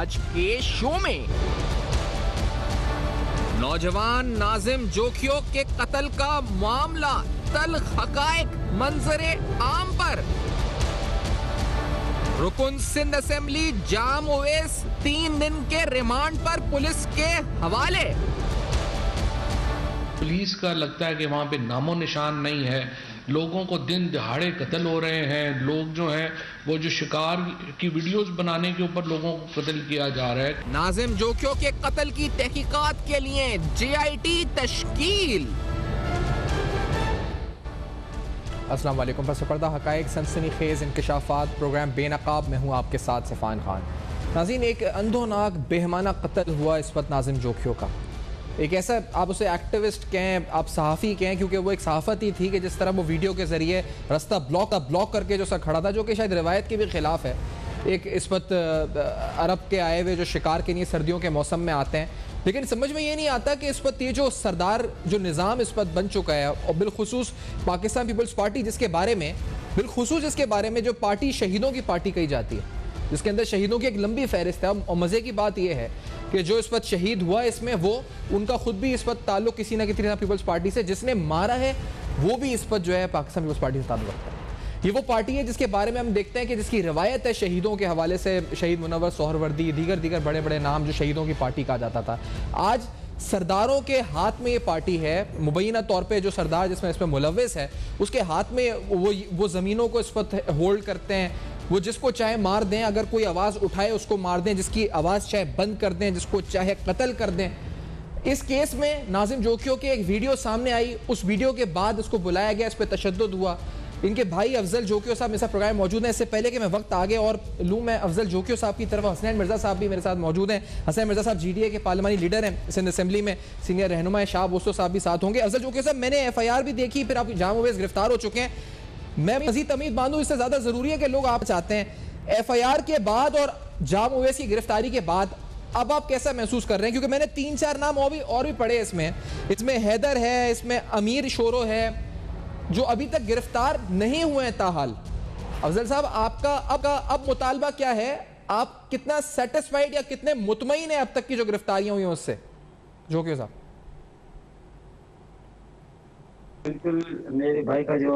आज के शो में। नौजवान नाजिम जोखियों के कत्ल का मामला, तल्ख हकायक मंजरे आम पर। रुकन सिंध असेंबली जाम ओवैस 3 दिन के रिमांड पर पुलिस के हवाले। पुलिस का लगता है कि वहां पे नामो निशान नहीं है, लोगों को दिन दिहाड़े कत्ल हो रहे हैं। लोग जो हैं वो जो शिकार की वीडियोस बनाने के ऊपर लोगों को कत्ल किया जा रहा है। नाजिम जोखियों के कत्ल की तहकीकात के लिए JIT तश्कील। अस्सलाम वालेकुम। पस पर्दा हकायक सनसनीखेज इंकशाफात प्रोग्राम बेनकाब में हूँ आपके साथ सिफान खान। नाज़रीन, एक अंधोनाक बेहमाना कत्ल हुआ इस वक्त नाजिम जोखियों का। एक ऐसा, आप उसे एक्टिविस्ट कहें, आप सहाफ़ी कहें, क्योंकि वो एक सहाफ़त ही थी कि जिस तरह वो वीडियो के ज़रिए रास्ता ब्लॉक करके जो खड़ा था, जो कि शायद रिवायत के भी ख़िलाफ़ है। एक इस वक्त अरब के आए हुए जो शिकार के लिए सर्दियों के मौसम में आते हैं, लेकिन समझ में ये नहीं आता कि इस वक्त ये जो सरदार जो निज़ाम इस वक्त बन चुका है, और बिलखुसूस पाकिस्तान पीपल्स पार्टी जिसके बारे में जो पार्टी शहीदों की पार्टी कही जाती है, जिसके अंदर शहीदों की एक लंबी फहरिस्त है। और मज़े की बात यह है कि जो इस वक्त शहीद हुआ इसमें वो उनका खुद भी इस वक्त ताल्लुक किसी ना किसी पीपल्स पार्टी से, जिसने मारा है वो भी इस वक्त जो है पाकिस्तान पीपल्स पार्टी से ताल्लुक रखता है। ये वो पार्टी है जिसके बारे में हम देखते हैं कि जिसकी रवायत है शहीदों के हवाले से, शहीद मुनव्वर सोहरवर्दी, दीगर बड़े बड़े नाम जो शहीदों की पार्टी कहा जाता था। आज सरदारों के हाथ में ये पार्टी है, मुबैना तौर पे जो सरदार जिसमें इसमें मुलव्वस है उसके हाथ में वो ज़मीनों को इस वक्त होल्ड करते हैं। वो जिसको चाहे मार दें, अगर कोई आवाज़ उठाए उसको मार दें, जिसकी आवाज़ चाहे बंद कर दें, जिसको चाहे कत्ल कर दें। इस केस में नाजिम जोखियों की एक वीडियो सामने आई, उस वीडियो के बाद उसको बुलाया गया, इस पर तशद्दुद हुआ। इनके भाई अफजल जोखियो साहब मेरे साथ प्रोग्राम मौजूद हैं। इससे पहले कि मैं वक्त आगे और लूँ मैं अफजल जोखियो साहब की तरफ, हसनैन मिर्ज़ा साहब भी मेरे साथ मौजूद हैं। हसनैन मिर्ज़ा साहब GDA के पार्लिमानी लीडर हैं, सिंध असेंबली में सीनियर रहनुमा है। शाह बोस्तो साहब भी साथ होंगे। अफजल जोखियो साहब, मैंने FIR भी देखी, फिर आप जाम ओवैस गिरफ्तार हो चुके हैं। मैं मज़ीद तमीद बांधूँ, इससे ज़्यादा ज़रूरी है कि लोग आप चाहते हैं FIR के बाद और जाम ओवैस की गिरफ्तारी के बाद अब आप कैसा महसूस कर रहे हैं? क्योंकि मैंने 3-4 नाम और भी पढ़े इसमें हैदर है, इसमें अमीर शोरो है, जो अभी तक गिरफ्तार नहीं हुए हैं ताहाल। अफजल साहब, आपका अब मुतालबा क्या है? आप कितना सेटिस्फाइड या कितने मुतमईन हैं अब तक की जो गिरफ्तारियां हुई हैं उससे? जोखियो साहब। बिल्कुल, मेरे भाई का जो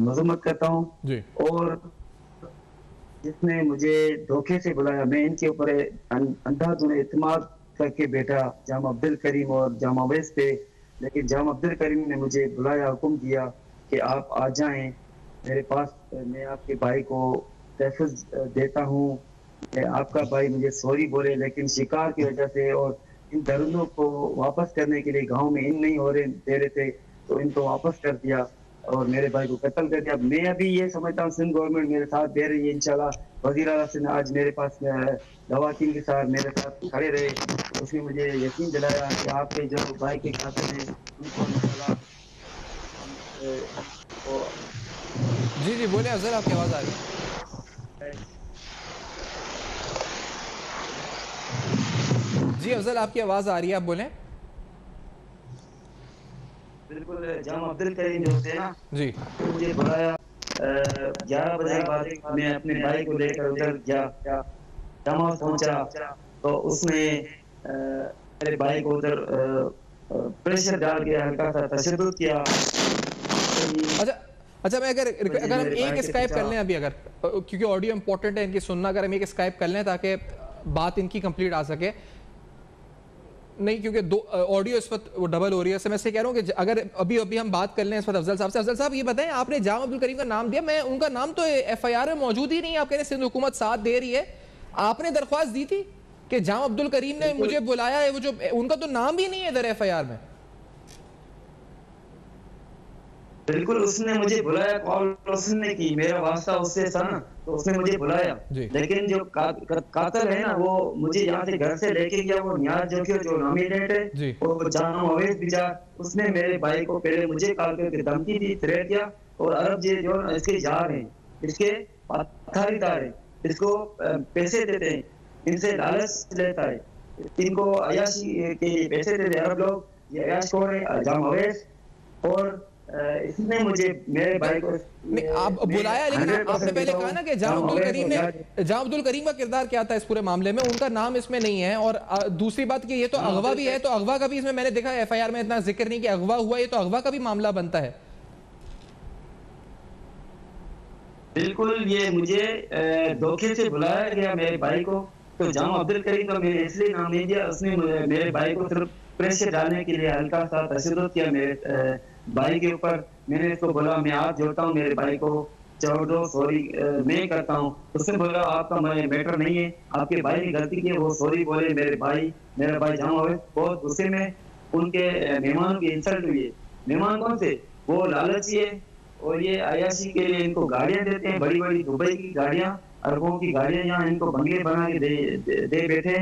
मजम्मत करता हूँ, और जिसने मुझे धोखे से बुलाया, मैं इनके ऊपर अंधाधुन एतमाद करके बैठा जाम अब्दुल करीम और जाम ओवैस पे। लेकिन जाम अब्दुल करीम ने मुझे बुलाया, हुक्म दिया कि आप आ जाएं मेरे पास, मैं आपके भाई को तहफ़्फ़ुज़ देता हूँ। आपका भाई मुझे सॉरी बोले, लेकिन शिकार की वजह से और इन दरिंदों को वापस करने के लिए गांव में इन नहीं दे रहे थे, तो इनको वापस कर दिया और मेरे भाई को कत्ल कर दिया। मैं अभी ये समझता हूँ सिंध गवर्नमेंट मेरे साथ दे रही है। इंशाल्लाह वज़ीर आला सिंध आज मेरे पास दवाकीन के साथ मेरे साथ खड़े रहे, उसने मुझे यकीन दिलाया कि आपके जो भाई के खाते में उनको इंशाल्लाह। जी बोले अफजल, आपकी आवाज़ आ रही है? जी अफजल, आपकी आवाज़ आ रही है, आप बोलें। बिल्कुल, जाम अब्दुल करीम जो थे ना जी, मुझे बुलाया 11 बजे के बाद। मैं अपने भाई को लेकर उधर गया, जमा पहुंचा, तो उसने मेरे भाई को उधर प्रेशर डाल के हल्का सा तशद्दुद किया। अच्छा मैं अगर हम एक स्काइप कर लें अभी, अगर क्योंकि ऑडियो इंपॉर्टेंट है इनकी सुनना, अगर हम एक स्काइप कर लें ताकि बात इनकी कंप्लीट आ सके। नहीं, क्योंकि दो ऑडियो इस वक्त वो डबल हो रही है। मैं से कह रहा हूँ कि अगर अभी हम बात कर लें इस वक्त अफजल साहब से। अफजल साहब, ये बताएं, आपने जाम अब्दुल करीम का नाम दिया, मैं उनका नाम तो FIR में मौजूद ही नहीं है। आप कह रहे हैं सिंध हुकूमत साथ दे रही है, आपने दरख्वास्त दी थी कि जाम अब्दुल करीम ने मुझे बुलाया है, वो जो उनका तो नाम भी नहीं है इधर FIR में। बिल्कुल, उसने मुझे बुलाया, कॉल उसने की, मेरा वास्ता उससे था ना, तो उसने मुझे बुलाया। लेकिन जो कातिल है ना, वो मुझे यहाँ से घर से लेके गया, वो नियाज जोखियो जो नॉमिनेट है, वो जाम ओवैस बिजा, उसने मेरे भाई को पहले मुझे कॉल करके धमकी दी, थ्रेट किया। और अरब जी जो इसके जार हैं, इसके पत्थरीदार है, इसको पैसे देते हैं, इनसे लालच लेता है, इनको अयाशी के पैसे देते हैं अरब लोग। ये अयाश कौन है? जाम ओवैस और इसने मुझे मेरे भाई को नहीं, आप बुलाया, लेकिन आपने पहले कहा ना कि जाम अब्दुल करीम का किरदार क्या था इस पूरे मामले में, उनका नाम इसमें नहीं है। और दूसरी बात कि ये तो अगवा भी है, तो अगवा का भी इसमें मैंने देखा एफआईआर में इतना जिक्र नहीं कि अगवा हुआ, ये तो अगवा का भी मामला बनता है। बिल्कुल, ये मुझे धोखे से बुलाया गया मेरे भाई को। तो जाम अब्दुल करीम का मैंने इसलिए नाम नहीं दिया, उसने मेरे भाई को सिर्फ प्रेशर डालने के लिए हल्का सा तशद्दुद किया मेरे भाई के ऊपर। मैंने इसको बोला मैं हाथ जोड़ता हूँ मेरे भाई को, छोड़ो, सॉरी मैं करता हूँ। उसने बोला आपका मैटर नहीं है, आपके भाई ने गलती की, वो सॉरी बोले। मेरा भाई जाम हुए बहुत गुस्से में, उनके मेहमानों की इंसल्ट हुई है। मेहमान कौन से? वो लालची है और ये अयाशी के लिए इनको गाड़ियां देते हैं, बड़ी बड़ी दुबई की गाड़ियां, अरबों की गाड़ियां, यहाँ इनको बंगले बना के दे बैठे।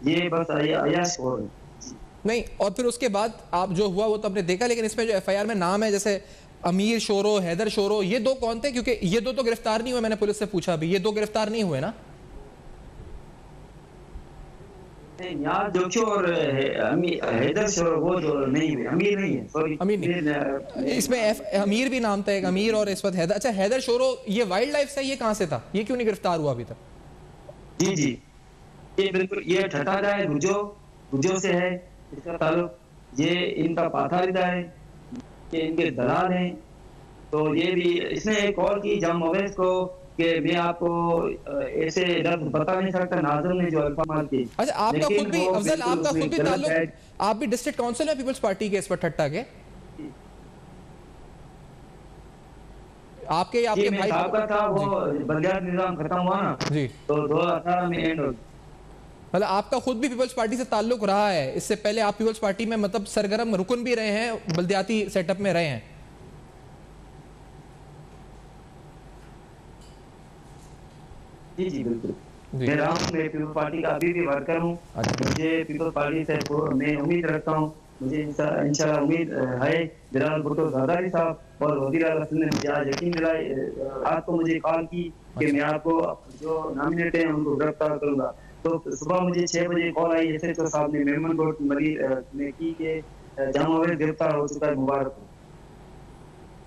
ये बस अयाश हो रहे नहीं। और फिर उसके बाद आप जो हुआ वो तो आपने देखा, लेकिन इसमें जो एफआईआर में नाम है जैसे अमीर शोरो, हैदर शोरो, ये दो कौन थे? क्योंकि ये दो तो गिरफ्तार नहीं हुए, मैंने पुलिस से पूछा भी, ये दो गिरफ्तार नहीं हुए ना? यहाँ जोखियो और हैदर शोरो वो जो नहीं है, अमीर नहीं है, सॉरी अमीर नहीं। इसमें अमीर भी नाम था एक, अमीर और इस वक्त हैदर। अच्छा, हैदर शोरो ये वाइल्ड लाइफ से, ये कहाँ से था? ये क्यों नहीं गिरफ्तार हुआ अभी तक? जी जी, ये बिल्कुल, ये ठठादा है, गुजो से है इसका ताल्लुक। ये इनका पाथारिदा है, ये इनके दलाल हैं। तो ये भी इसने एक कॉल की जाम अवैस को कि मैं आपको ऐसे लफ्ज बता नहीं सकता, नाज़िम ने जो अल्फाज की। अच्छा, आपका खुद भी अफजल, आपका खुद भी ताल्लुक, आप भी डिस्ट्रिक्ट काउंसिल है पीपल्स पार्टी के इस पर ठट्टा के? आपके भाई आपका था वो बंदियात निजाम खत्म हुआ ना जी, तो 2018 में एंड हो। मतलब आपका खुद भी पीपल्स पार्टी से ताल्लुक रहा है, इससे पहले आप पीपल्स पार्टी में मतलब सरगर्म रुकन भी रहे हैं, बल्दियाती सेटअप में रहे हैं? जी जी बिल्कुल, मैं रहा हूँ, मैं पीपल्स पार्टी का अभी भी वर्कर हूँ। मुझे पीपल्स पार्टी से मैं उम्मीद रखता हूँ, मुझे इंशाल्लाह उम्मीद है। बिलाल भुट्टो ज़रदारी साहब और वज़ीर आला सिंध ने मुझे आज यकीन दिलाए, रात को मुझे कॉल की कि मैं आपको जो नॉमिनेट हैं उनको गिरफ्तार करूंगा। तो सुबह मुझे 6 बजे कॉल आई एसएचओ साहब ने मेमन कोर्ट में की कि जाम अवैस गिरफ्तार हो चुका है, मुबारक हो।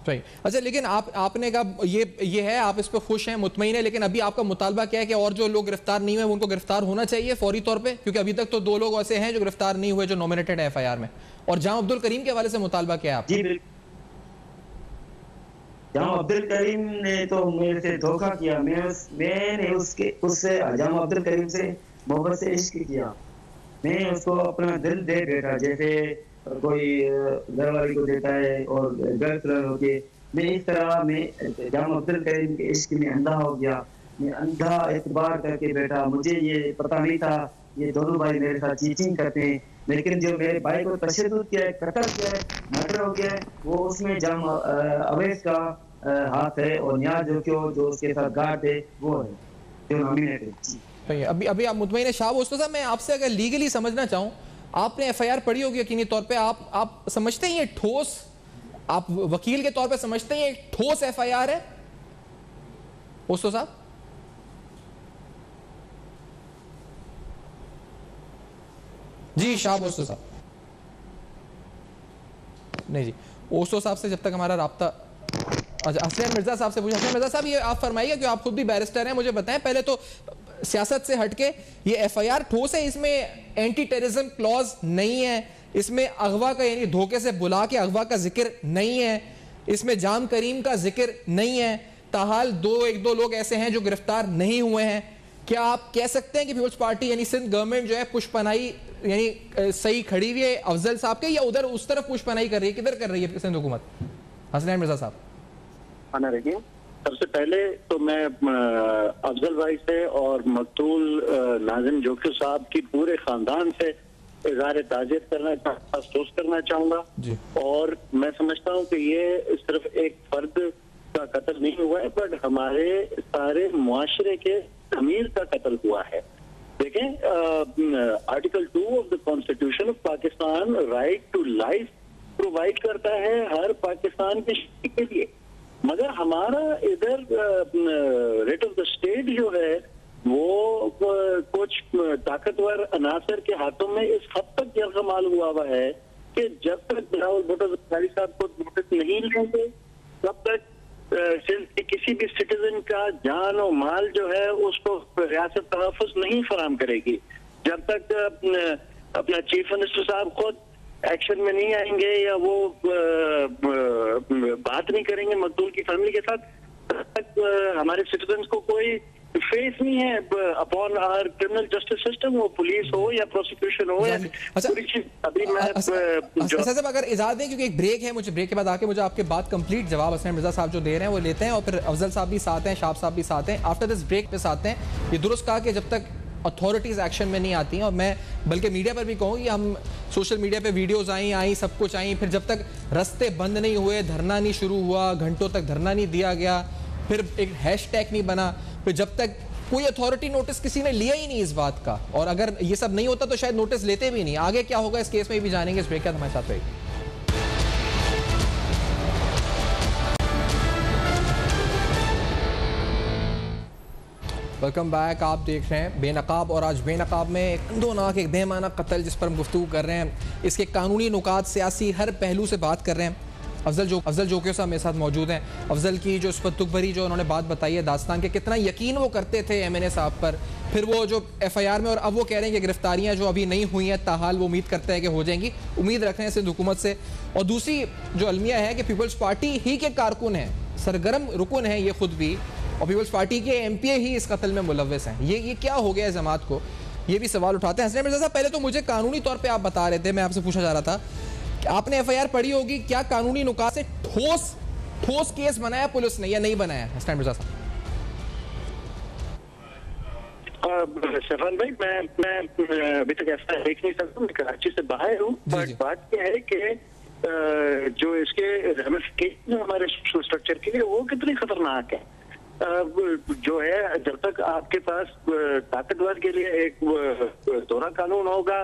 सही। अच्छा, लेकिन आपने कहा ये है, आप इस पर खुश हैं, मुतमईन है, लेकिन अभी आपका मुतालबा क्या है कि और जो लोग गिरफ्तार नहीं हुए उनको गिरफ्तार होना चाहिए फौरी तौर पे? क्योंकि अभी तक तो 2 लोग ऐसे हैं जो गिरफ्तार नहीं हुए, जो नॉमिनेटेड है एफआईआर में। और जाम अब्दुल करीम के हवाले से मुतालबा क्या है आपका? जी बिल्कुल, जाम अब्दुल करीम ने तो मेरे से धोखा किया। मैंने उससे जाम अब्दुल करीम से मोहब्बत से इश्क किया। मैं उसको अपना दिल दे बैठा, जैसे कोई घरवाली को देता है और गर्लफ्रेंड होके। मैं इस तरह मैं जाम अब्दुल करीम के इश्क में अंधा हो गया। मैं अंधा एतबार करके बैठा। मुझे ये पता नहीं था ये दोनों भाई मेरे साथ चीटिंग करते हैं, लेकिन जो मेरे भाई को तशद्दुद किया है, कत्ल किया है, मर्डर हो गया है, वो उसमें जाम अवैस का हाथ है। और न्याज जो उसके साथ गार्ड है वो है जो नॉमिनेट है। अभी आप मुतमईन शाह दोस्तों साहब, मैं आपसे अगर लीगली समझना चाहूँ, आपने एफआईआर पढ़ी होगी यकीनी तौर पे, आप समझते हैं ये ठोस, आप वकील के तौर पे समझते हैं ये ठोस एफआईआर है ओस्तो साहब? जी शाह ओस्तो साहब। नहीं जी, ओस्तो साहब से जब तक हमारा राब्ता, अच्छा हसनैन मिर्जा साहब से पूछा। हसनैन मिर्जा साहब, ये आप फरमाइए कि आप खुद भी बैरिस्टर हैं, मुझे बताएं पहले तो सियासत से हटके ये एफआईआर ठोस है, इसमें एंटी टेररिज्म क्लॉज नहीं है, इसमें अगवा का यानी धोखे से बुला के अगवा का जिक्र नहीं है, इसमें जाम करीम का जिक्र नहीं है, ताहाल एक दो लोग ऐसे हैं जो गिरफ्तार नहीं हुए हैं। क्या आप कह सकते हैं कि पीपल्स पार्टी यानी सिंध गवर्नमेंट जो है पुष्पनाई यानी सही खड़ी हुई है अफजल साहब के, या उधर उस तरफ पुष्पनाई कर रही है? किधर कर रही है सिंध हुकूमत? हसनैन मिर्जा साहब। सबसे पहले तो मैं अफजल भाई से और मकतूल नाज़िम जोखियो साहब की पूरे खानदान से इज़हार ताज़ियत अफसोस करना चाहूंगा। और मैं समझता हूं कि ये सिर्फ एक फर्द का कत्ल नहीं हुआ है, बट हमारे सारे मुआशरे के अमीर का कत्ल हुआ है। देखें, article 2 of the constitution of Pakistan right to life provide करता है हर पाकिस्तान के लिए, मगर हमारा इधर रेट ऑफ द स्टेट जो है वो कुछ ताकतवर अनासर के हाथों में इस हद तक जलमाल हुआ है कि जब तक बिलावल भुट्टो जरदारी साहब को नोटिस नहीं लेंगे तब तक सिंध के किसी भी सिटीजन का जान और माल जो है उसको रियासत तहफ़्फ़ुज़ नहीं फराहम करेगी। जब तक अपना चीफ मिनिस्टर साहब खुद एक्शन में नहीं आएंगे या वो बात नहीं करेंगे मकतूल की फैमिली के साथ, तब तक हमारे सिटीजन को कोई फेस नहीं है upon our criminal justice system, वो पुलिस हो या प्रोसिक्यूशन हो या अभी मैं अगर इजाजत दें क्योंकि एक ब्रेक है, मुझे ब्रेक के बाद आके मुझे आपके बात कंप्लीट जवाब हसन मिर्जा साहब जो दे रहे हैं वो लेते हैं और फिर अफजल साहब भी साथ हैं, शाह साहब भी साथ हैं। आफ्टर दिस ब्रेक पे साथ हैं। ये दुरुस्त कहा कि जब तक अथॉरिटीज़ एक्शन में नहीं आती हैं, और मैं बल्कि मीडिया पर भी कहूँ कि हम सोशल मीडिया पे वीडियोस आई सब कुछ आई, फिर जब तक रास्ते बंद नहीं हुए, धरना नहीं शुरू हुआ, घंटों तक धरना नहीं दिया गया, फिर एक हैशटैग नहीं बना, फिर जब तक कोई अथॉरिटी नोटिस किसी ने लिया ही नहीं इस बात का, और अगर ये सब नहीं होता तो शायद नोटिस लेते भी नहीं। आगे क्या होगा इस केस में भी जानेंगे। इस ब्रेक के बाद हमारे साथ रहेगी। Welcome back. आप देख रहे हैं बेनकाब, और आज बेनकाब में एक अंधोनाक एक बेमाना कत्ल जिस पर हम गुफ्तगू कर रहे हैं, इसके कानूनी नुकात, सियासी हर पहलू से बात कर रहे हैं। अफजल जोकियो साहब मेरे साथ मौजूद हैं। अफजल की जो स्पतुक भरी जो उन्होंने बात बताई है दास्तान के, कितना यकीन वो करते थे MNA साहब पर, फिर वो जो FIR में, और अब वो कह रहे हैं कि गिरफ्तारियां जो अभी नहीं हुई हैं ताहाल वो उम्मीद करते हैं कि हो जाएंगी, उम्मीद रख रहे हैं सिंध हुकूमत से। और दूसरी जो अलमिया है कि पीपल्स पार्टी ही के कारकुन हैं, सरगर्म रुकन हैं ये खुद भी, और पीपल्स पार्टी के MPA ही इस कत्ल में मुलव्वस हैं। ये क्या हो गया है जमात को, ये भी सवाल उठाते हैं। हसन मिर्जा साहब, पहले तो मुझे कानूनी तौर पर आप बता रहे थे, मैं आपसे पूछा जा रहा था कि आपने FIR पढ़ी होगी, क्या कानूनी नुकात से ठोस केस बनाया पुलिस ने या नहीं बनाया? हसन मिर्जा साहब। शफान भाई, मैं अभी तक ऐसा देख नहीं सकता, मैं कराची से बाहर हूँ, बट बात क्या है कि जो इसके रेमिफिकेशन हमारे स्ट्रक्चर के लिए वो कितनी खतरनाक है। जो है, जब तक आपके पास ताकतवर के लिए एक दोहरा कानून होगा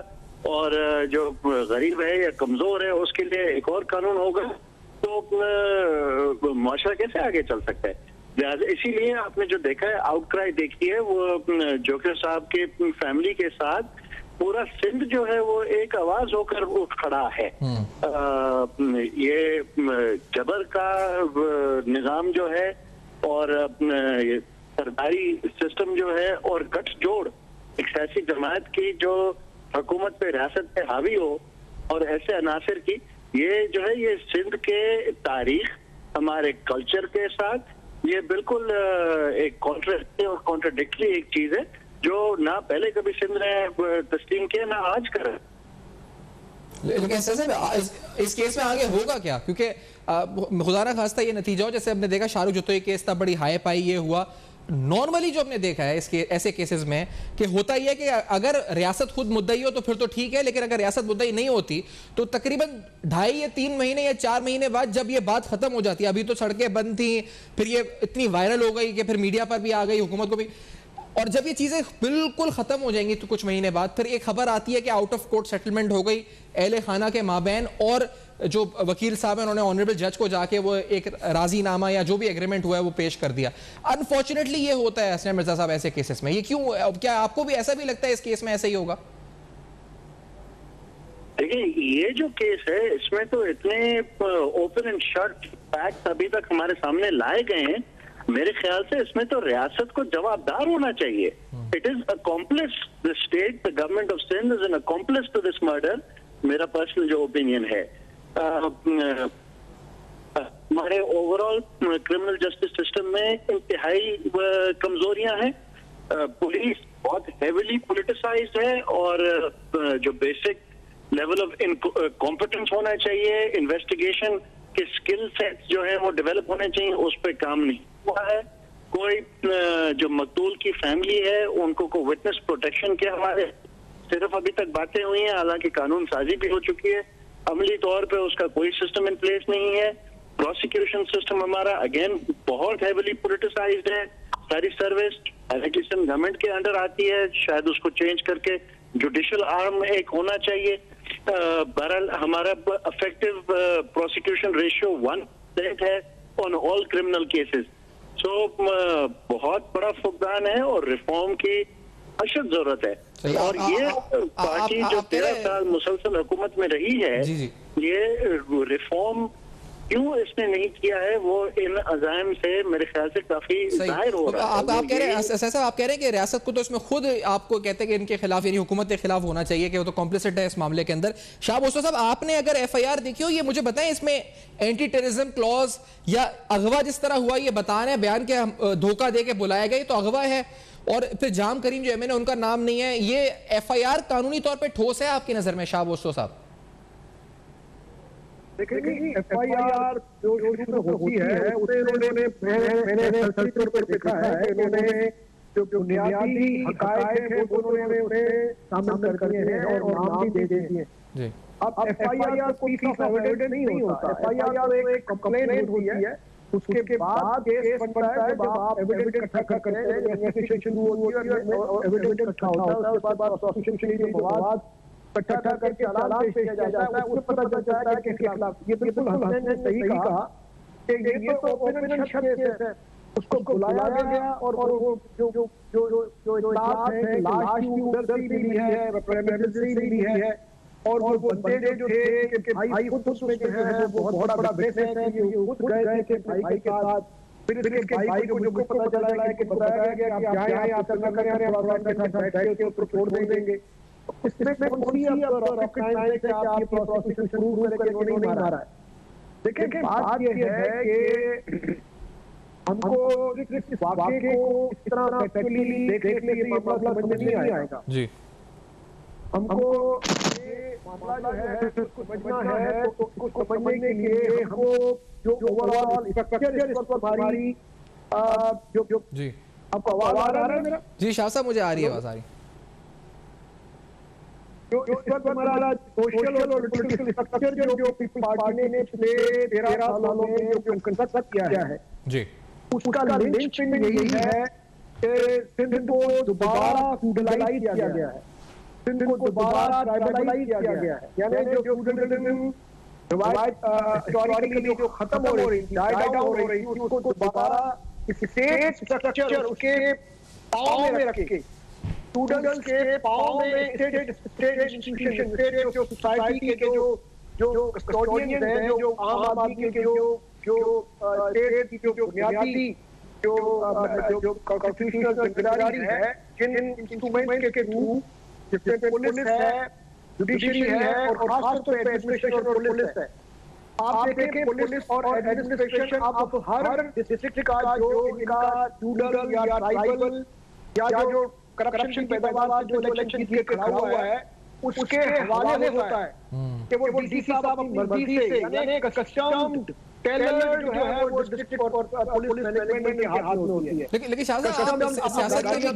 और जो गरीब है या कमजोर है उसके लिए एक और कानून होगा, तो मुआशरा कैसे आगे चल सकता है। इसीलिए आपने जो देखा है, आउटक्राई देखी है, वो जोकियो साहब के फैमिली के साथ पूरा सिंध जो है वो एक आवाज होकर उठ खड़ा है। ये जबर का निजाम जो है और सरकारी सिस्टम जो है और गठजोड़ एक सियासी जमात की जो हुकूमत पे रियासत पे हावी हो और ऐसे अनासर की, ये जो है ये सिंध के तारीख, हमारे कल्चर के साथ ये बिल्कुल एक कॉन्ट्राडिक्टरी एक चीज है जो ना पहले कभी सिंध ने तस्लीम किया ना आज कर। लेकिन इस केस में आगे होगा क्या? क्योंकि खुदा ना खास्ता ये नतीजा हो, जैसे हमने देखा शाहरुख जोतोई केस था, बड़ी हाई पाई ये हुआ। नॉर्मली जो हमने देखा है इसके ऐसे केसेस में कि होता ही है कि अगर रियासत खुद मुद्दई हो तो फिर तो ठीक है, लेकिन अगर रियासत मुद्दई नहीं होती तो तकरीबन 2.5 या 3 महीने या 4 महीने बाद जब ये बात खत्म हो जाती है, अभी तो सड़कें बंद थी, फिर ये इतनी वायरल हो गई कि फिर मीडिया पर भी आ गई, हुकूमत को भी, और जब ये चीजें बिल्कुल खत्म हो जाएंगी तो कुछ महीने बाद फिर एक खबर आती है कि आउट ऑफ कोर्ट सेटलमेंट हो गई अहले खाना के माबैन, और जो वकील साहब हैं उन्होंने ऑनरेबल जज को जाके वो एक राजीनामा या जो भी एग्रीमेंट हुआ है वो पेश कर दिया। अनफॉर्चुनेटली ये होता है हसन मिर्जा साहब ऐसे केसेस में। ये क्यों, क्या आपको भी ऐसा भी लगता है इस केस में ऐसा ही होगा? देखिए, ये जो केस है इसमें तो इतने ओपन एंड शट फैक्ट्स अभी तक हमारे सामने लाए गए हैं, मेरे ख्याल से इसमें तो रियासत को जवाबदार होना चाहिए। It is accomplice, the state, the government of Sindh is an accomplice to this murder, मेरा पर्सनल जो ओपिनियन है। हमारे ओवरऑल क्रिमिनल जस्टिस सिस्टम में इंतहाई कमजोरियां हैं। पुलिस बहुत हेविली पॉलिटिसाइज्ड है और जो बेसिक लेवल ऑफ कॉम्पिटेंस होना चाहिए, इन्वेस्टिगेशन के स्किल सेट्स जो है वो डेवलप होने चाहिए, उस पर काम नहीं हुआ है। कोई जो मकतूल की फैमिली है उनको को विटनेस प्रोटेक्शन के हमारे सिर्फ अभी तक बातें हुई हैं, हालांकि कानून साजी भी हो चुकी है, अमली तौर पे उसका कोई सिस्टम इन प्लेस नहीं है। प्रोसिक्यूशन सिस्टम हमारा अगेन बहुत हेविली पॉलिटिसाइज्ड है। सारी सर्विस इलेक्शन गवर्नमेंट के अंडर आती है, शायद उसको चेंज करके जुडिशियल आर्म एक होना चाहिए। बहरहाल हमारा इफेक्टिव प्रोसिक्यूशन रेशियो 1% है ऑन ऑल क्रिमिनल केसेस। सो बहुत बड़ा फुकदान है और रिफॉर्म की अशद जरूरत है। और ये पार्टी जो 13 साल मुसलसल हुकूमत में रही है, ये रिफॉर्म क्यों इसने नहीं किया है वो इन अज़ाइम से मेरे ख्याल से काफी जाहिर हो रहा है। आप कह रहे हैं साहब, आप कह रहे हैं कि रियासत को तो इसमें खुद आपको कहते हैं कि इनके खिलाफ यानी हुकूमत के खिलाफ होना चाहिए कि वो तो कॉम्प्लिसिट है इस मामले के अंदर। शाह बोस्टो साहब, आपने अगर FIR देखी हो, ये मुझे बताएं इसमें एंटी टेररिज्म क्लॉज या अगवा जिस तरह हुआ ये बता रहे हैं, बयान के धोखा दे के बुलाया गया, तो अगवा है। और फिर जाम करीम जो MN है उनका नाम नहीं है। ये FIR कानूनी तौर पर ठोस है आपकी नजर में शाह बोस्टो साहब? देखिए FIR जो शुरू होती है उसे मैंने सरसरी तौर पर देखा है कि इन्होंने जो बुनियादी हकायक है वो उन्होंने उन्हें सामने कर दिए हैं और नाम भी दे दिए हैं। अब FIR कोई पीस ऑफ एविडेंस नहीं होता। FIR एक कंप्लेंट होती है, उसके बाद केस बनता है जब आप एविडेंस इकट्ठा करते हैं, इन्वेस्टिगेशन शुरू होती है और एविडेंस इकट्ठा होता है। उसके बाद प्रोसिक्यूशन के लिए मवाद इकट्ठा करके चालान पेश किया जाता है, उससे पता चलता है कि इसके खिलाफ। ये बिल्कुल हसन ने सही कहा कि ये तो ओपन शट केस है, उसको बुलाया गया और वो जो इत्तलात है, लाश भी उधर से मिली है, रेप्रेजेंटेटिव से मिली है और वो बंदे जो थे कि भाई खुद उसमें जो है वो बहुत बड़ा विटनेस है, ये खुद गए थे भाई के साथ। फिर इसके भाई को जो पता चला है कि बताया गया कि आप जाएं, आप करना करें, आप के साथ बैठ के उसको छोड़ देंगे। इसमें कौन सी रॉकेट साइंस है कि आप ये प्रोसिक्यूशन शुरू करके नहीं मारा है? देखिए बात ये है कि हमको इस वाक़े को इस तरह फैक्चुअली देखने से मामला समझ नहीं आएगा जी। हमको ये मामला जो है उसको समझना है, तो उसको समझने के लिए हमको जो ओवरऑल स्ट्रक्चर इस वक्त हमारी जो जी आपको आवाज आ रहा है मेरा? जी शाह साहब, मुझे आ रही है आवाज, आ रही। जो इस वक्त हमारा सोशल और पॉलिटिकल स्ट्रक्चर जो पीपल पार्टी ने पिछले 13 सालों में जो कंस्ट्रक्ट किया है जी, उसका लिंचिंग यही है कि सिंध को दोबारा फ्यूडलाइज किया गया है, सिंध को दोबारा ट्राइबलाइज किया गया है। यानी जो फ्यूडलिज्म रिवायत हिस्टोरिकली जो खत्म हो रही थी, डाई डाउन हो रही थी, उसको दोबारा स्टेट स्ट्रक्चर उसके पांव में रख के, स्टूडेंट्स के पांव में स्टेट इंस्टीट्यूशन, स्टेट जो सोसाइटी के जो कस्टोडियंस हैं, जो आम आदमी के जो स्टेट की जो बुनियादी जो कॉन्स्टिट्यूशनल जिम्मेदारी है, जिन इंस्ट्रूमेंट के थ्रू जिसमें पुलिस है, जुडिशरी है और खासतौर पे एडमिनिस्ट्रेशन और पुलिस है। आप देखें पुलिस और एडमिनिस्ट्रेशन आप हर डिस्ट्रिक्ट का जो इनका रूरल या ट्राइबल या जो करप्शन पैदावार जो इलेक्शन के खड़ा हुआ है उसके हवाले होता है कि वो डीसी साहब अपनी मर्जी से, यानी कस्टम्ड टेलर जो है वो डिस्ट्रिक्ट और पुलिस मैनेजमेंट के हाथ में होती है। लेकिन शाह साहब, आप सियासत में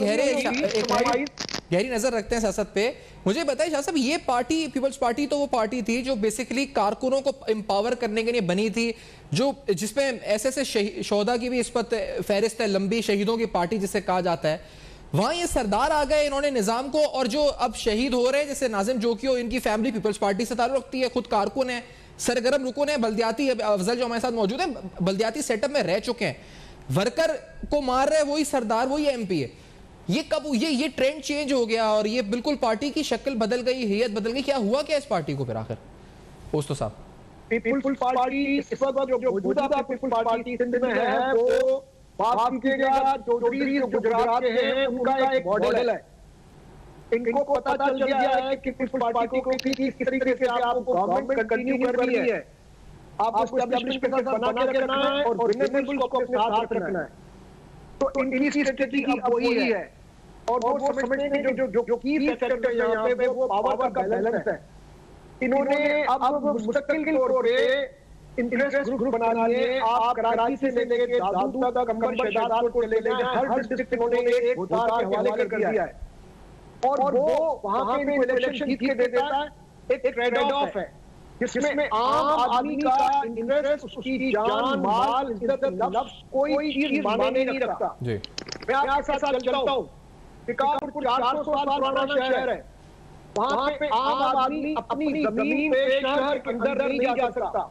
गहरी नजर रखते हैं सियासत पे। मुझे बताइए शाह साहब, ये पार्टी पीपल्स पार्टी तो वो पार्टी थी जो बेसिकली कारकुनों को एम्पावर करने के लिए बनी थी, जो जिसमें ऐसे शोहदा की भी इस पर फहरिस्त है, लंबी शहीदों की पार्टी जिसे कहा जाता है। वहां ये सरदार आ गए, इन्होंने निजाम को, और जो अब शहीद हो रहे हैं जैसे नाजिम जोकियो, इनकी फैमिली पीपल्स पार्टी से ताल्लुक रखती है, खुद कारकुन है, सरगर्म रुकन है, बल्दियाती अफजल जो हमारे साथ मौजूद है बल्दियाती सेटअप में रह चुके हैं, वर्कर को मार रहे वही सरदार, वही MP है। ये कब ये ट्रेंड चेंज हो गया और ये बिल्कुल पार्टी की शक्ल बदल गई, हैयत बदल गई? क्या हुआ क्या इस पार्टी को फिर आखिर पोस्तो साहब? पीपल्स पार्टी इस वक्त जो मौजूदा पीपल्स पार्टी सिंध में है वो बात कीजिएगा चौधरी जो गुजरात के हैं उनका एक मॉडल है। इनको पता चल गया है कि पीपल्स पार्टी को किस तरीके से आपको गवर्नमेंट कंटिन्यू करनी है, आपको एस्टैब्लिशमेंट के साथ बना के रखना है और विनेबल को अपने साथ रखना है। तो इनकी स्ट्रेटजी अब वही है और वो समझते हैं जो की फैक्टर यहाँ पे वो पावर का बैलेंस है। इन्होंने अब मुस्तकिल तौर पे इंटरेस्ट ग्रुप बना लिए। आप कराची से लेके दादू तक, कंबर शहजाद को ले लेके हर डिस्ट्रिक्ट इन्होंने एक भूतार के हवाले कर दिया है और वो वहां पे इलेक्शन जीत के देता है। एक ट्रेड ऑफ है जिसमें आम आदमी का इंटरेस्ट, उसकी जान, माल, इज्जत, नफ्स कोई चीज माने नहीं रखता। मैं आपके साथ चलता हूँ, शिकारपुर 400 साल पुराना शहर है, वहां पे आम आदमी अपनी जमीन पे शहर के अंदर नहीं जा सकता।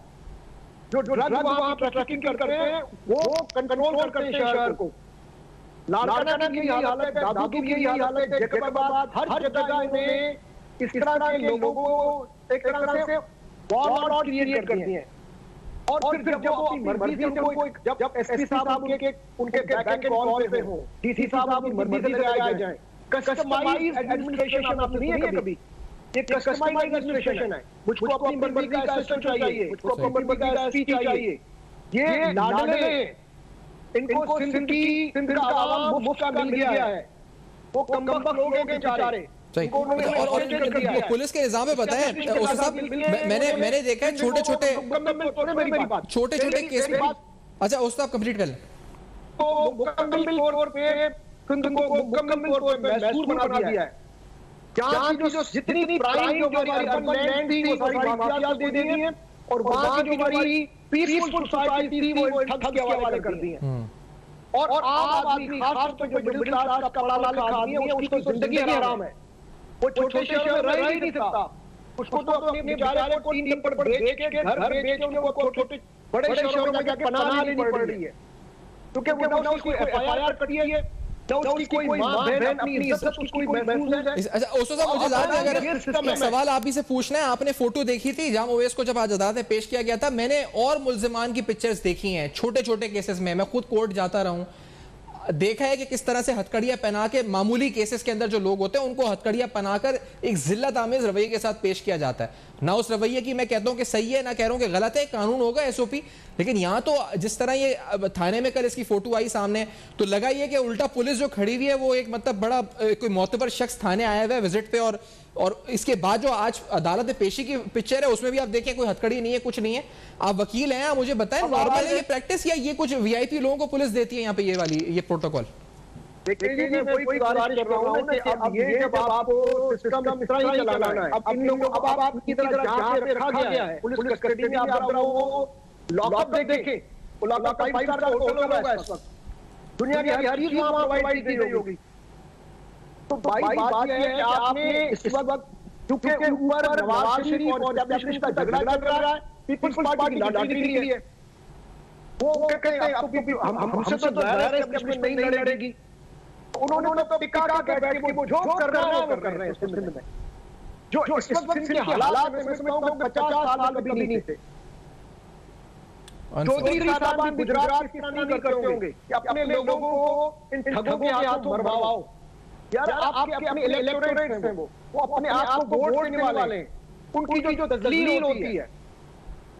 जो ड्रग वहां ट्रैफिकिंग करते हैं वो कंट्रोल करते हैं शहर को। लाड़काना की हालत है, दादू की यही हालत है, जैकबाबाद, हर जगह में इस तरह के लोगों को एक तरह से वॉरलॉर्ड क्रिएट करती हैं। और फिर जब वो अपनी मर्जी से उनको जब एसपी साहब उनके बैक एंड कॉल पे हो, डीसी साहब अपनी मर्जी से लगाए जाए, कस्टमाइज्ड एडमिनिस्ट्रेशन आप नहीं है कभी, ये कस्टमाइज्ड एडमिनिस्ट्रेशन है। मुझको अपनी मर्जी का असिस्टेंट चाहिए, मुझको अपनी मर्जी का एसपी चाहिए। ये लाडले इनको सिंध का आवाम मुफ्त का मिल गया है, वो कमबख्त लोग हैं बेचारे। और पुलिस के निजाम में बताएं साहब, मैंने देखा है छोटे छोटे केस में। अच्छा उस साहब कंप्लीट कर लें। तो मुकम्मल तौर पे सिंध को मुकम्मल तौर पे महसूस बना दिया है। जहाँ की जो जितनी प्राइम जो हमारी अर्बन लैंड थी वो सारी माफिया दे दी है, और वहाँ की जो हमारी पीसफुल सोसाइटी थी वो ठग के हवाले कर दी है। और आम आदमी, खासतौर पे जो मिडिल क्लास का पढ़ा लिखा आदमी है, उसकी तो जिंदगी हराम है। वो छोटे शहर में रह ही नहीं सकता। उसको तो अपने बेचारे को 3 नंबर पर बेच के, घर बेच के उनको छोटे बड़े शहरों में जाके पनाह लेनी पड़ रही है, क्योंकि वो ना उसकी एफआईआर कटी है, ना उसकी कोई मां बहन अपनी इज्जत उसकी कोई महसूस है। अच्छा ओसो साहब, मुझे याद है, अगर एक सवाल आप ही से पूछना है, आपने फोटो देखी थी जामा ओवैस को जब आज अदालत में पेश किया गया था? मैंने और मुल्जिमान की पिक्चर्स देखी हैं छोटे छोटे केसेस में, मैं खुद कोर्ट जाता रहा हूं, देखा है कि किस तरह से हथकड़ियां पहना के मामूली केसेस के अंदर जो लोग होते हैं उनको हथकड़ियां पहनाकर एक जिल्लत आमेज रवैये के साथ पेश किया जाता है। ना उस रवैये की मैं कहता हूं कि सही है, ना कह रहा हूं कि गलत है, कानून होगा एसओपी, लेकिन यहां तो जिस तरह ये थाने में कल इसकी फोटो आई सामने, तो लगा ये कि उल्टा पुलिस जो खड़ी हुई है वो एक मतलब बड़ा कोई मोतबर शख्स थाने आया हुआ है विजिट पे, और इसके बाद जो आज अदालत में पेशी की पिक्चर है उसमें भी आप देखें कोई हथकड़ी नहीं है, कुछ नहीं है। आप वकील हैं, आप मुझे बताएं नॉर्मल है ये प्रैक्टिस या ये कुछ वीआईपी लोगों को पुलिस देती है यहाँ पे ये वाली ये प्रोटोकॉल? देखिए मैं वही गुजारिश कर रहा हूं कि अब ये जब आपको सिस्टम इस तरह ही चलाना है, अब इन लोगों को अब आपकी तरह जहां पे रखा गया है पुलिस कस्टडी में, आप जरा वो लॉकअप देखें, वो लॉकअप 5 स्टार का होटल होगा इस वक्त, दुनिया की हर चीज वहां प्रोवाइड की गई होगी। तो भाई बात ये है कि आपने इस वक्त क्योंकि ऊपर नवाज शरीफ और एस्टैब्लिशमेंट का झगड़ा चल रहा है, पीपल्स पार्टी की लॉटरी निकली है, वो कहते हैं आपको हमसे तो ज़ाहिर है एस्टैब्लिशमेंट नहीं लड़ेगी। उन्होंने तो टिका के बैठ के वो जो कर रहे हैं वो कर रहे हैं सिंध में, जो इस वक्त सिंध के हालात में मैं समझता हूं 50 साल कभी नहीं थे। चौधरी साहब भी गुजरात की तरह नहीं करते होंगे कि अपने लोगों को इन ठगों के हाथों मरवाओ। यार आपके अपने इलेक्टोरेट्स हैं, वो अपने आप को वोट देने वाले हैं, उनकी जो तजलील होती है,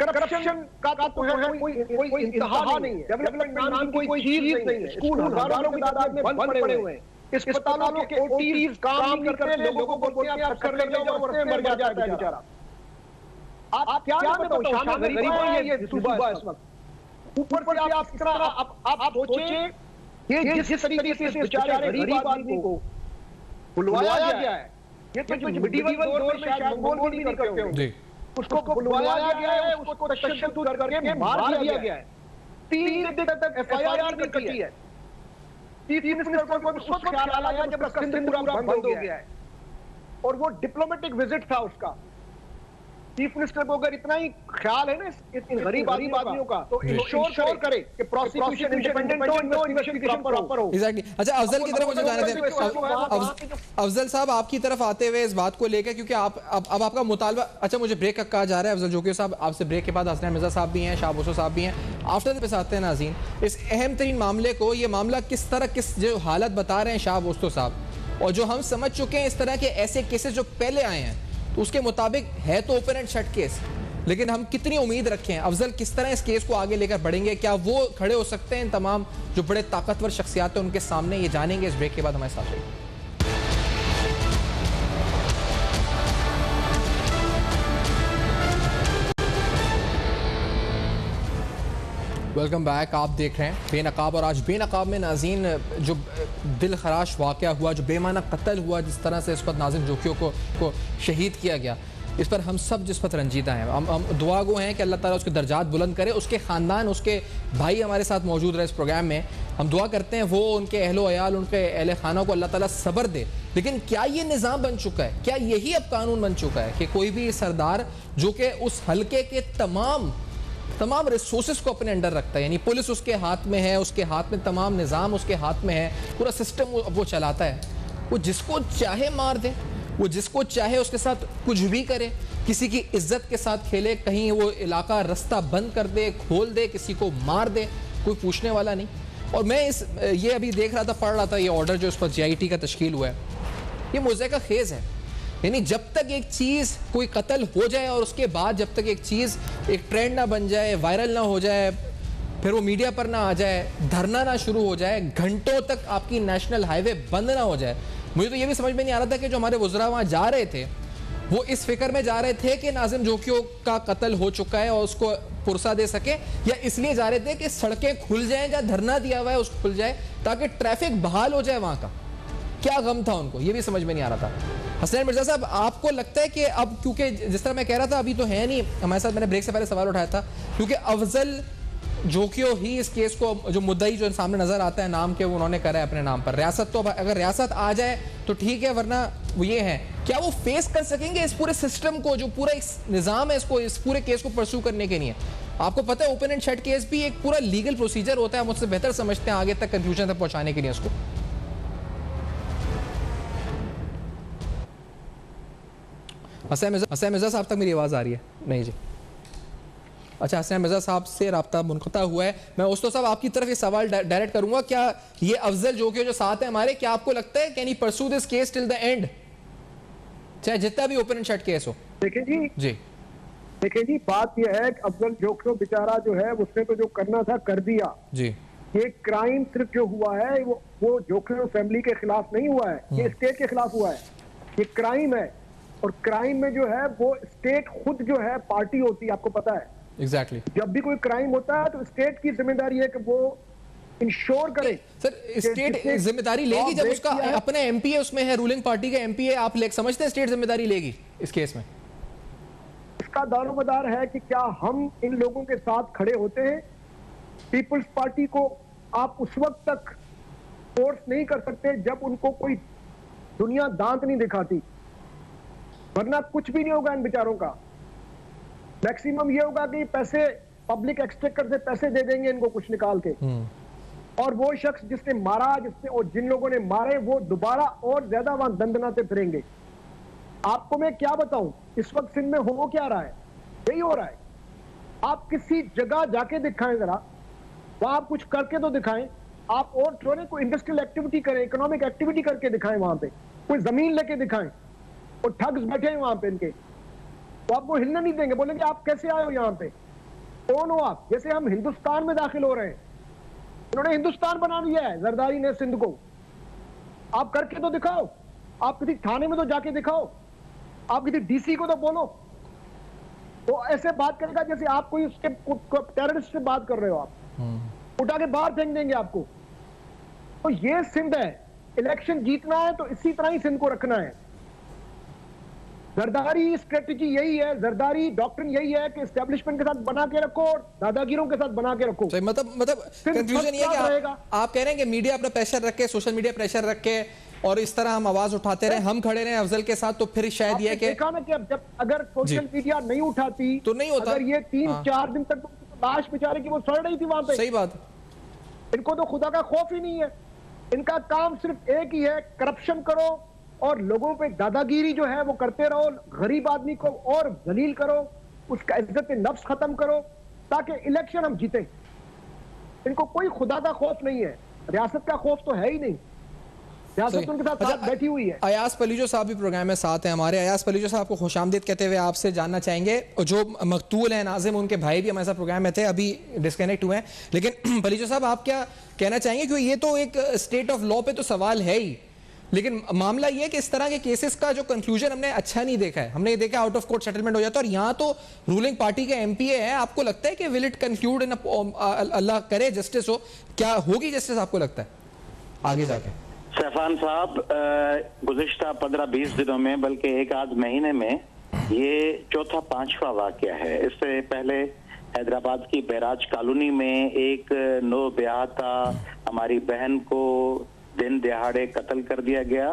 करप्शन का तो है कोई इंतहा नहीं है, डेवलपमेंट नाम की कोई चीज नहीं है। स्कूल हजारों की तादाद में बंद पड़े हुए हैं, अस्पतालों के ओटीज काम नहीं करते, लोगों को बोलते हैं आप कर ले जाओ, और मर जाता है बेचारा। आप क्या बताओ, शाम गरीब है ये सूबा इस वक्त, ऊपर से आप इस तरह आप सोचें ये जिस तरीके से इस बेचारे गरीब आदमी को बुलवाया गया है, ये तो मिडिवल दौर में शायद मंगोल भी नहीं करते होंगे, उसको बुलवाया गया है, उसको तशद्दुद करके मार दिया गया है, 3 दिन तक एफआईआर नहीं कटी है। चीफ मिनिस्टर को उस वक्त ख्याल आया जब उसका सिंध पूरा बंद हो गया है, और वो डिप्लोमेटिक विजिट था उसका। चीफ मिनिस्टर को अगर इतना ही ख्याल है ना इन गरीब आदमियों का, तो इंश्योर करे कि प्रोसिक्यूशन इंडिपेंडेंट हो, इन्वेस्टिगेशन प्रॉपर हो। एग्जैक्टली। अच्छा अफजल की तरफ मुझे जाने दें, अफजल साहब आपकी तरफ आते हुए इस बात को लेकर, क्योंकि अब आपका मुतालबा, अच्छा मुझे ब्रेक का कहा जा रहा है अफजल जोकियो साहब, आपसे ब्रेक के बाद हसनैन मिर्जा साहब भी हैं, शाह बोसो साहब भी हैं, आफ्टर पे आते हैं नाज़रीन। इस अहम तरीन मामले को, ये मामला किस तरह किस जो हालत बता रहे हैं शाह बोसो साहब, और जो हम समझ चुके हैं इस तरह के ऐसे केसेस जो पहले आए हैं, तो उसके मुताबिक है तो ओपन एंड शट केस, लेकिन हम कितनी उम्मीद रखें? अफजल किस तरह इस केस को आगे लेकर बढ़ेंगे? क्या वो खड़े हो सकते हैं इन तमाम जो बड़े ताकतवर शख्सियात हैं उनके सामने? ये जानेंगे इस ब्रेक के बाद। हमारे साथ रहिए। Welcome back. आप देख रहे हैं बेनकाब, और आज बेनकाब में नाज़रीन जो दिल खराश वाक़या हुआ, जो बेमाना कत्ल हुआ, जिस तरह से इस पर नाज़िम जोकियो को शहीद किया गया, इस पर हम सब जिस पर रंजीदा हैं। हम दुआ गो हैं कि अल्लाह ताला उसके दर्जात बुलंद करे, उसके ख़ानदान, उसके भाई हमारे साथ मौजूद रहे इस प्रोग्राम में। हम दुआ करते हैं वो, उनके अहलो अयाल, उनके अहल खाना को अल्लाह ताला सब्र दे। लेकिन क्या ये निज़ाम बन चुका है, क्या यही अब कानून बन चुका है कि कोई भी सरदार जो कि उस हल्के के तमाम रिसोर्सेज को अपने अंडर रखता है, यानी पुलिस उसके हाथ में है, उसके हाथ में तमाम निज़ाम उसके हाथ में है, पूरा सिस्टम वो चलाता है, वो जिसको चाहे मार दे, वो जिसको चाहे उसके साथ कुछ भी करे, किसी की इज्जत के साथ खेले, कहीं वो इलाका रास्ता बंद कर दे, खोल दे, किसी को मार दे, कोई पूछने वाला नहीं। और मैं ये अभी देख रहा था, पढ़ रहा था, ये ऑर्डर जो इस पर JIT का तश्कील हुआ है, ये मुज़े का खेज़ है। यानी जब तक एक चीज़ कोई कत्ल हो जाए और उसके बाद जब तक एक चीज़ एक ट्रेंड ना बन जाए, वायरल ना हो जाए, फिर वो मीडिया पर ना आ जाए, धरना ना शुरू हो जाए, घंटों तक आपकी नेशनल हाईवे बंद ना हो जाए, मुझे तो ये भी समझ में नहीं आ रहा था कि जो हमारे वज़रा वहाँ जा रहे थे वो इस फिक्र में जा रहे थे कि नाज़िम जोकियो का कत्ल हो चुका है और उसको पुरसा दे सके, या इसलिए जा रहे थे कि सड़कें खुल जाएं, जहाँ धरना दिया हुआ है उसको खुल जाए ताकि ट्रैफिक बहाल हो जाए वहाँ का। क्या गम था उनको, ये भी समझ में नहीं आ रहा था। हसनैन मिर्जा साहब, आपको लगता है कि अब, क्योंकि जिस तरह मैं कह रहा था अभी तो है नहीं हमारे साथ, मैंने ब्रेक से पहले सवाल उठाया था, क्योंकि अफजल जोकियो ही इस केस को, जो मुद्दई जो सामने नजर आता है नाम के, वो उन्होंने करा है अपने नाम पर। रियासत तो अगर रियासत आ जाए तो ठीक है, वरना वो ये है, क्या वो फेस कर सकेंगे इस पूरे सिस्टम को, जो पूरा इस निज़ाम है, इसको, इस पूरे केस को परस्यू करने के लिए? आपको पता है ओपन एंड शट केस भी एक पूरा लीगल प्रोसीजर होता है, मुझसे बेहतर समझते हैं आगे तक कंक्लूजन तक पहुंचाने के लिए उसको। हसनैन मिर्जा साहब तक मेरी आवाज़ आ रही है? नहीं जी, अच्छा, हसनैन मिर्जा साहब से राब्ता मुनक़ता हुआ है। मैं उस्तो साहब आपकी तरफ ये सवाल डायरेक्ट करूंगा, क्या ये अफजल जोकियो जो साथ है हमारे, क्या आपको लगता है can he pursue this case till the end, चाहे जितना भी ओपन एंड शट केस हो? देखिए जी, देखिए जी, बात यह है कि अफजल जोकियो बेचारा जो है उसने तो जो करना था कर दिया जी। ये क्राइम सिर्फ जो हुआ है वो जोकियो फैमिली के खिलाफ नहीं हुआ है, ये स्टेट के खिलाफ हुआ है। ये क्राइम है, और क्राइम में जो है वो स्टेट खुद जो है पार्टी होती है, आपको पता है। एग्जैक्टली जब भी कोई क्राइम होता है तो स्टेट की जिम्मेदारी है कि वो इंश्योर करे। सर, स्टेट जिम्मेदारी लेगी जब उसका अपने MP है, उसमें है, रूलिंग पार्टी का MP है, आप समझते हैं स्टेट जिम्मेदारी लेगी इस केस में? इसका दारोमदार है कि क्या हम इन लोगों के साथ खड़े होते हैं। पीपल्स पार्टी को आप उस वक्त तक फोर्स नहीं कर सकते जब उनको कोई दुनिया दांत नहीं दिखाती, वरना कुछ भी नहीं होगा इन बेचारों का। मैक्सिमम ये होगा कि पैसे पब्लिक एक्सचेकर से पैसे दे देंगे इनको कुछ निकाल के, और वो शख्स जिसने मारा, और जिन लोगों ने मारे, वो दोबारा और ज्यादा वहां दंदनाते फिरेंगे। आपको मैं क्या बताऊं, इस वक्त सिंध में हो क्या रहा है, यही हो रहा है। आप किसी जगह जाके दिखाएं, जरा वहां आप कुछ करके तो दिखाएं। आप और थोड़े कोई इंडस्ट्रियल एक्टिविटी करें, इकोनॉमिक एक्टिविटी करके दिखाएं, वहां पे कोई जमीन लेके दिखाएं। और ठग्स बैठे हैं वहां पे इनके, तो आपको हिलने नहीं देंगे, बोलेंगे आप कैसे आए हो यहाँ पे, कौन हो आप। जैसे हम हिंदुस्तान में दाखिल हो रहे हैं, इन्होंने हिंदुस्तान बना दिया है जरदारी ने सिंध को। आप करके तो दिखाओ, आप किसी थाने में तो जाके दिखाओ, आप किसी DC को तो बोलो। तो ऐसे बात करेगा जैसे आप कोई उसके टेररिस्ट से बात कर रहे हो, आप उठा के बाहर फेंक देंगे आपको। तो ये सिंध है, इलेक्शन जीतना है तो इसी तरह ही सिंध को रखना है। जरदारी स्ट्रेटेजी यही है, जरदारी डॉक्ट्रिन यही है कि एस्टेब्लिशमेंट के साथ बना के रखो और दादागिरों के साथ बना के रखो। मतलब कंफ्यूजन ये है कि आप कह रहे हैं कि मीडिया अपना प्रेशर रख के, सोशल मीडिया प्रेशर रख के, और इस तरह हम आवाज उठाते रहे, हम खड़े रहे अफजल के साथ, तो फिर शायद ये कि देखा ना कि जब अगर सोशल मीडिया नहीं उठाती तो नहीं होता। अगर ये 3-4 दिन तक तो लाश बेचारे की वो सड़ रही थी वहां पे। सही बात। इनको तो खुदा का खौफ ही नहीं है, इनका काम सिर्फ एक ही है, करप्शन करो और लोगों पे दादागिरी जो है वो करते रहो, गरीब आदमी को और जलील करो, उसका इज्जत नफ्स खत्म करो ताकि इलेक्शन हम जीते। इनको कोई खुदा का खौफ नहीं है, रियासत का खौफ तो है ही नहीं, रियासत उनके साथ बैठी हुई है। अयाज पलीजो साहब भी प्रोग्राम में साथ हैं हमारे। अयाज पलीजो साहब को खुशामदीद कहते हुए आपसे जानना चाहेंगे, जो मकतूल हैं नाजिम, उनके भाई भी हमारे साथ प्रोग्राम में थे, अभी डिस्कनेक्ट हुए हैं, लेकिन पलीजो साहब आप क्या कहना चाहेंगे? क्योंकि ये तो एक स्टेट ऑफ लॉ पे तो सवाल है ही, लेकिन मामला ये है कि इस तरह के केसेस का जो कंक्लूजन हमने अच्छा नहीं देखा है। हमने ये देखा आउट ऑफ कोर्ट सेटलमेंट हो जाता है, और यहाँ तो रूलिंग पार्टी के MPA है। आपको लगता है कि विल इट कंक्लूड इन, अल्लाह करे जस्टिस हो, क्या होगी जस्टिस आपको लगता है आगे जाके? सैफान साहब, गुज़िश्ता 15-20 दिनों में, बल्कि एक आध महीने में ये 4था-5वां वाक़या है। इससे पहले हैदराबाद की बैराज कॉलोनी में एक नो ब्याहता हमारी बहन को दिन दहाड़े कत्ल कर दिया गया,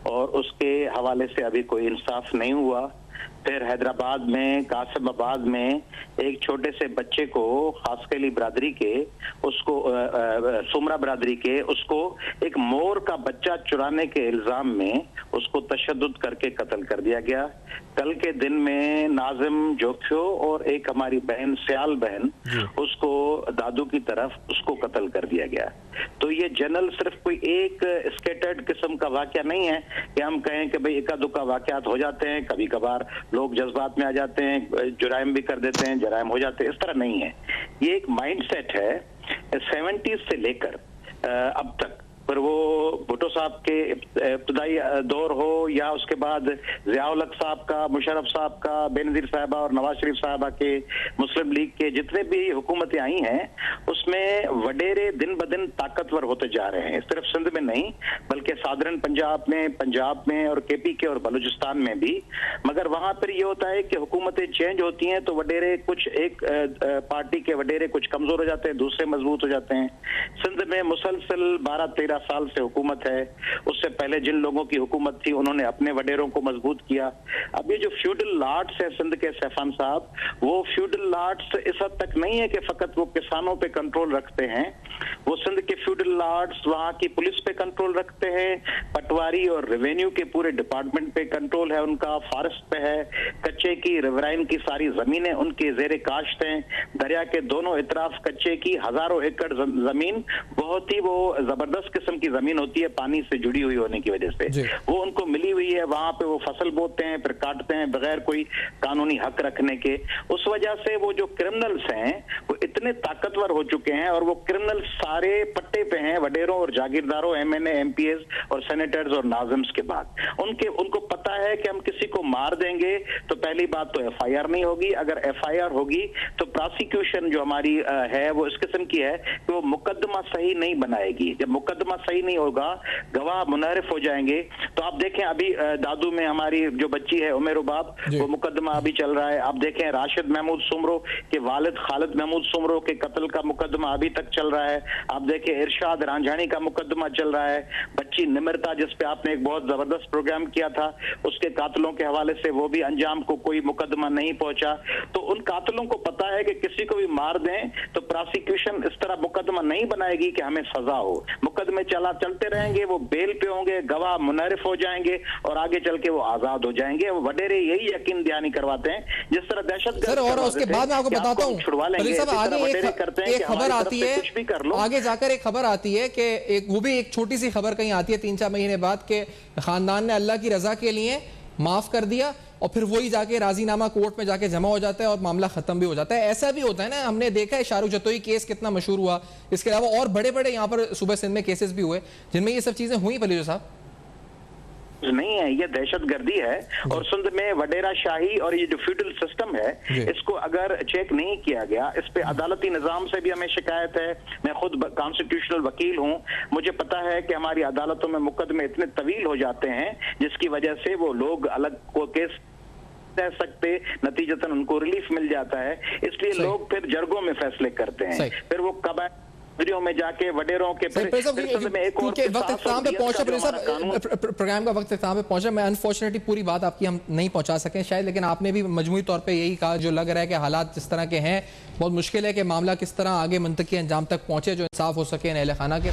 और उसके हवाले से अभी कोई इंसाफ नहीं हुआ। फिर हैदराबाद में कासिमाबाद में एक छोटे से बच्चे को खासकली बरादरी के उसको सुमरा बरादरी के उसको एक मोर का बच्चा चुराने के इल्जाम में उसको तशद्दुद करके कत्ल कर दिया गया। कल के दिन में नाजिम जोखियो और एक हमारी बहन सयाल बहन उसको दादू की तरफ उसको कत्ल कर दिया गया। तो ये जनरल सिर्फ कोई एक स्केटर्ड किस्म का वाकया नहीं है कि हम कहें कि भाई इक्का दुक्का वाकयात हो जाते हैं, कभी कभार लोग जज्बात में आ जाते हैं, जुराइम भी कर देते हैं, जराइम हो जाते हैं, इस तरह नहीं है। ये एक माइंडसेट है 70s से लेकर अब तक। पर वो भुट्टो साहब के इब्तदाई दौर हो या उसके बाद ज़ियाउल हक साहब का, मुशर्रफ साहब का, बेनज़ीर साहबा और नवाज शरीफ साहबा के, मुस्लिम लीग के जितने भी हुकूमतें आई हैं उसमें वडेरे दिन ब दिन ताकतवर होते जा रहे हैं। सिर्फ सिंध में नहीं बल्कि साधारण पंजाब में और केपी के और बलूचिस्तान में भी। मगर वहां पर ये होता है कि हुकूमतें चेंज होती हैं तो वडेरे कुछ एक पार्टी के वडेरे कुछ कमजोर हो जाते हैं, दूसरे मजबूत हो जाते हैं। सिंध में मुसलसल 12-13 साल से हुकूमत है। उससे पहले जिन लोगों की हुकूमत थी उन्होंने अपने वडेरों को मजबूत किया। अब ये जो फ्यूडल लॉर्ड्स है सिंध के सैफान साहब, वो फ्यूडल लॉर्ड्स इस हद तक नहीं है कि फकत वो किसानों पे कंट्रोल रखते हैं। वो सिंध के फ्यूडल लॉर्ड्स वहां की पुलिस पे कंट्रोल रखते हैं, पटवारी और रेवेन्यू के पूरे डिपार्टमेंट पे कंट्रोल है उनका, फॉरेस्ट पे है, कच्चे की रिवराइन की सारी जमीनें उनके जेरे काश्त हैं। दरिया के दोनों इतराफ कच्चे की हजारों एकड़ जमीन, बहुत ही वो जबरदस्त किस्म की जमीन होती है पानी से जुड़ी हुई होने की वजह से, वो उनको मिली हुई है। वहां पे वो फसल बोते हैं फिर काटते हैं बगैर कोई कानूनी हक रखने के। उस वजह से वो जो क्रिमिनल्स हैं वो इतने ताकतवर हो चुके हैं और वो क्रिमिनल सारे पट्टे पे हैं वडेरों और जागीरदारों, MNA, MPs और सेनेटर्स और नाजिम्स के बाद। उनको पता है कि हम किसी को मार देंगे तो पहली बात तो FIR नहीं होगी, अगर FIR होगी तो प्रोसिक्यूशन जो हमारी है वो इस किस्म की है कि वो मुकदमा सही नहीं बनाएगी। जब मुकदमा सही नहीं होगा, गवाह मुनहरिफ हो जाएंगे। तो आप देखें अभी दादू में हमारी जो बच्ची है उमेर उबाब, वो मुकदमा अभी चल रहा है। आप देखें राशिद महमूद सुमरो के वालिद खालिद महमूद सुमरो के कत्ल का मुकदमा अभी तक चल रहा है। आप देखें इरशाद रांझानी का मुकदमा चल रहा है। बच्ची निमरता जिसपे आपने एक बहुत जबरदस्त प्रोग्राम किया था, उसके कातलों के हवाले से वो भी अंजाम को कोई मुकदमा नहीं पहुंचा। तो उन कातलों को पता है कि किसी को भी मार दें तो प्रोसिक्यूशन इस तरह मुकदमा नहीं बनाएगी कि हमें सजा हो। मुकदमे चलते रहेंगे, वो बेल पे होंगे, गवाह मुनहरिफ हो जाएंगे और आगे चल के वो आजाद हो जाएंगे। वो वडेरे यही यकीन दयानी करवाते हैं जिस तरह दहशत सर। और उसके बाद मैं आपको बताता हूँ एक खबर आती है, कुछ भी कर लो, आगे जाकर एक खबर आती है कि वो भी एक छोटी सी खबर कहीं आती है 3-4 महीने बाद के खानदान ने अल्लाह की रजा के लिए माफ कर दिया और फिर वही जाके राजीनामा कोर्ट में जाके जमा हो जाता है और मामला खत्म भी हो जाता है। ऐसा भी होता है ना, हमने देखा है शाहरुख जतोई केस कितना मशहूर हुआ। इसके अलावा और बड़े बड़े यहाँ पर सूबे सिंध में केसेस भी हुए जिनमें ये सब चीजें हुई। पलीजो साहब नहीं है, ये दहशत गर्दी है। और सिंध में वडेरा शाही और ये जो फ्यूडल सिस्टम है इसको अगर चेक नहीं किया गया, इस पे अदालती निजाम से भी हमें शिकायत है। मैं खुद कॉन्स्टिट्यूशनल वकील हूँ, मुझे पता है कि हमारी अदालतों में मुकदमे इतने तवील हो जाते हैं जिसकी वजह से वो लोग अलग को केस रह सकते, नतीजतन उनको रिलीफ मिल जाता है। इसलिए लोग फिर जरगों में फैसले करते हैं, फिर वो कब में जाके वडेरों के प्रोग्राम का वक्त इख्तिताम पे पहुंचा। मैं अनफॉर्चुनेटली पूरी बात आपकी हम नहीं पहुंचा सके शायद, लेकिन आपने भी मजमूई तौर पे यही कहा जो लग रहा है कि हालात जिस तरह के हैं बहुत मुश्किल है कि मामला किस तरह आगे मुंतकी अंजाम तक पहुंचे जो इंसाफ हो सके अहले खाना के।